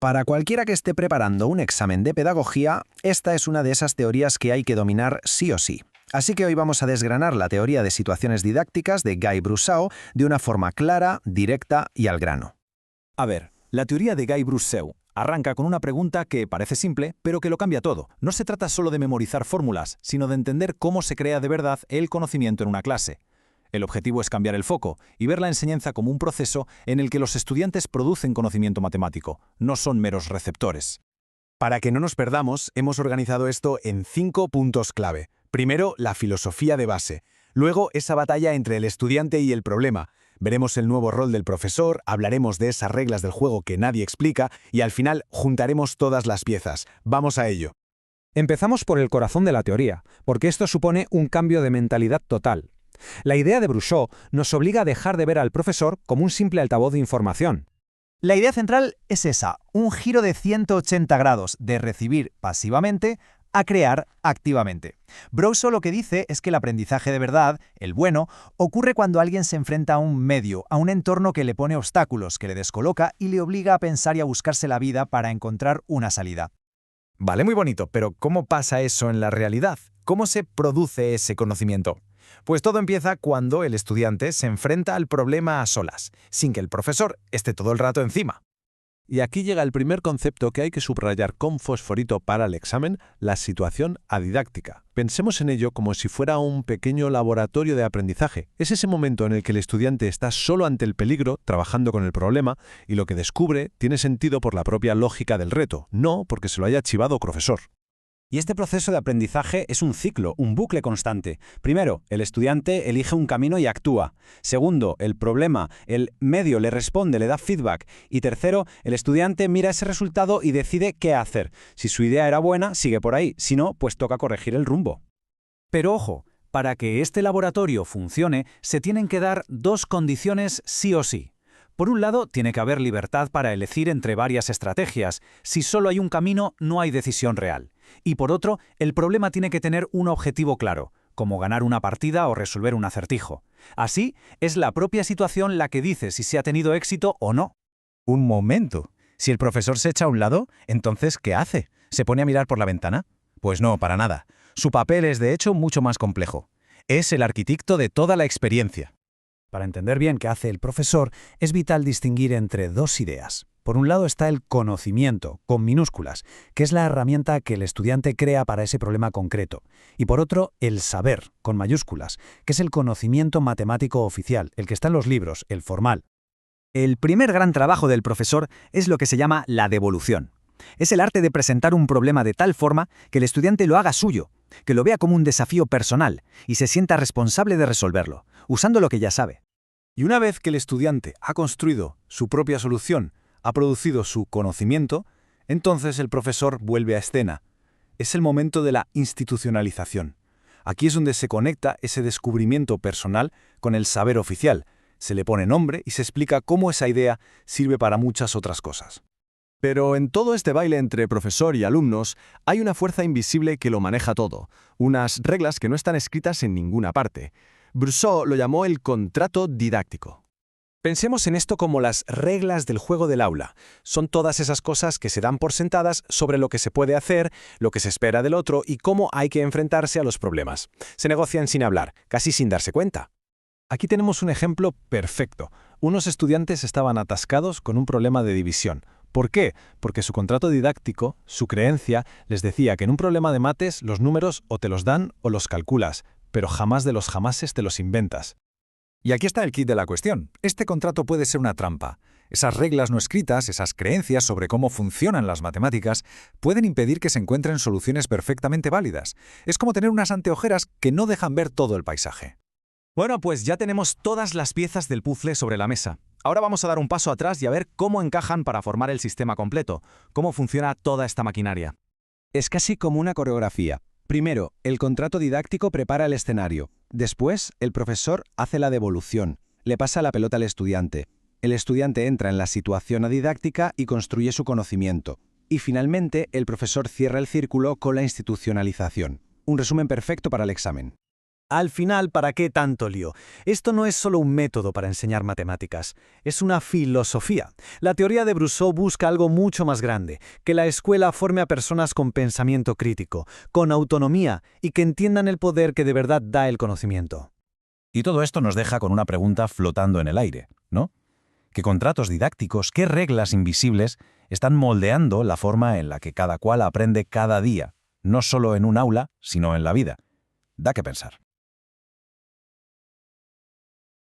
Para cualquiera que esté preparando un examen de pedagogía, esta es una de esas teorías que hay que dominar sí o sí. Así que hoy vamos a desgranar la teoría de situaciones didácticas de Guy Brusseau de una forma clara, directa y al grano. A ver, la teoría de Guy Brusseau arranca con una pregunta que parece simple, pero que lo cambia todo. No se trata solo de memorizar fórmulas, sino de entender cómo se crea de verdad el conocimiento en una clase. El objetivo es cambiar el foco y ver la enseñanza como un proceso en el que los estudiantes producen conocimiento matemático, no son meros receptores. Para que no nos perdamos, hemos organizado esto en 5 puntos clave. Primero, la filosofía de base. Luego, esa batalla entre el estudiante y el problema. Veremos el nuevo rol del profesor, hablaremos de esas reglas del juego que nadie explica y al final juntaremos todas las piezas. Vamos a ello. Empezamos por el corazón de la teoría, porque esto supone un cambio de mentalidad total. La idea de Brusseau nos obliga a dejar de ver al profesor como un simple altavoz de información. La idea central es esa, un giro de 180 grados de recibir pasivamente a crear activamente. Brusseau lo que dice es que el aprendizaje de verdad, el bueno, ocurre cuando alguien se enfrenta a un medio, a un entorno que le pone obstáculos, que le descoloca y le obliga a pensar y a buscarse la vida para encontrar una salida. Vale, muy bonito, pero ¿cómo pasa eso en la realidad? ¿Cómo se produce ese conocimiento? Pues todo empieza cuando el estudiante se enfrenta al problema a solas, sin que el profesor esté todo el rato encima. Y aquí llega el primer concepto que hay que subrayar con fosforito para el examen, la situación adidáctica. Pensemos en ello como si fuera un pequeño laboratorio de aprendizaje. Es ese momento en el que el estudiante está solo ante el peligro, trabajando con el problema, y lo que descubre tiene sentido por la propia lógica del reto, no porque se lo haya chivado el profesor. Y este proceso de aprendizaje es un ciclo, un bucle constante. Primero, el estudiante elige un camino y actúa. Segundo, el problema, el medio le responde, le da feedback. Y tercero, el estudiante mira ese resultado y decide qué hacer. Si su idea era buena, sigue por ahí. Si no, pues toca corregir el rumbo. Pero ojo, para que este laboratorio funcione, se tienen que dar dos condiciones sí o sí. Por un lado, tiene que haber libertad para elegir entre varias estrategias. Si solo hay un camino, no hay decisión real. Y por otro, el problema tiene que tener un objetivo claro, como ganar una partida o resolver un acertijo. Así, es la propia situación la que dice si se ha tenido éxito o no. Un momento. Si el profesor se echa a un lado, entonces, ¿qué hace? ¿Se pone a mirar por la ventana? Pues no, para nada. Su papel es, de hecho, mucho más complejo. Es el arquitecto de toda la experiencia. Para entender bien qué hace el profesor, es vital distinguir entre dos ideas. Por un lado está el conocimiento, con minúsculas, que es la herramienta que el estudiante crea para ese problema concreto. Y por otro, el saber, con mayúsculas, que es el conocimiento matemático oficial, el que está en los libros, el formal. El primer gran trabajo del profesor es lo que se llama la devolución. Es el arte de presentar un problema de tal forma que el estudiante lo haga suyo, que lo vea como un desafío personal y se sienta responsable de resolverlo, usando lo que ya sabe. Y una vez que el estudiante ha construido su propia solución, ha producido su conocimiento, entonces el profesor vuelve a escena. Es el momento de la institucionalización. Aquí es donde se conecta ese descubrimiento personal con el saber oficial. Se le pone nombre y se explica cómo esa idea sirve para muchas otras cosas. Pero en todo este baile entre profesor y alumnos hay una fuerza invisible que lo maneja todo, unas reglas que no están escritas en ninguna parte. Brusseau lo llamó el contrato didáctico. Pensemos en esto como las reglas del juego del aula. Son todas esas cosas que se dan por sentadas sobre lo que se puede hacer, lo que se espera del otro y cómo hay que enfrentarse a los problemas. Se negocian sin hablar, casi sin darse cuenta. Aquí tenemos un ejemplo perfecto. Unos estudiantes estaban atascados con un problema de división. ¿Por qué? Porque su contrato didáctico, su creencia, les decía que en un problema de mates los números o te los dan o los calculas, pero jamás de los jamases te los inventas. Y aquí está el quid de la cuestión. Este contrato puede ser una trampa. Esas reglas no escritas, esas creencias sobre cómo funcionan las matemáticas, pueden impedir que se encuentren soluciones perfectamente válidas. Es como tener unas anteojeras que no dejan ver todo el paisaje. Bueno, pues ya tenemos todas las piezas del puzzle sobre la mesa. Ahora vamos a dar un paso atrás y a ver cómo encajan para formar el sistema completo, cómo funciona toda esta maquinaria. Es casi como una coreografía. Primero, el contrato didáctico prepara el escenario. Después, el profesor hace la devolución, le pasa la pelota al estudiante. El estudiante entra en la situación didáctica y construye su conocimiento. Y finalmente, el profesor cierra el círculo con la institucionalización. Un resumen perfecto para el examen. Al final, ¿para qué tanto lío? Esto no es solo un método para enseñar matemáticas, es una filosofía. La teoría de Brousseau busca algo mucho más grande, que la escuela forme a personas con pensamiento crítico, con autonomía y que entiendan el poder que de verdad da el conocimiento. Y todo esto nos deja con una pregunta flotando en el aire, ¿no? ¿Qué contratos didácticos, qué reglas invisibles están moldeando la forma en la que cada cual aprende cada día, no solo en un aula, sino en la vida? Da que pensar.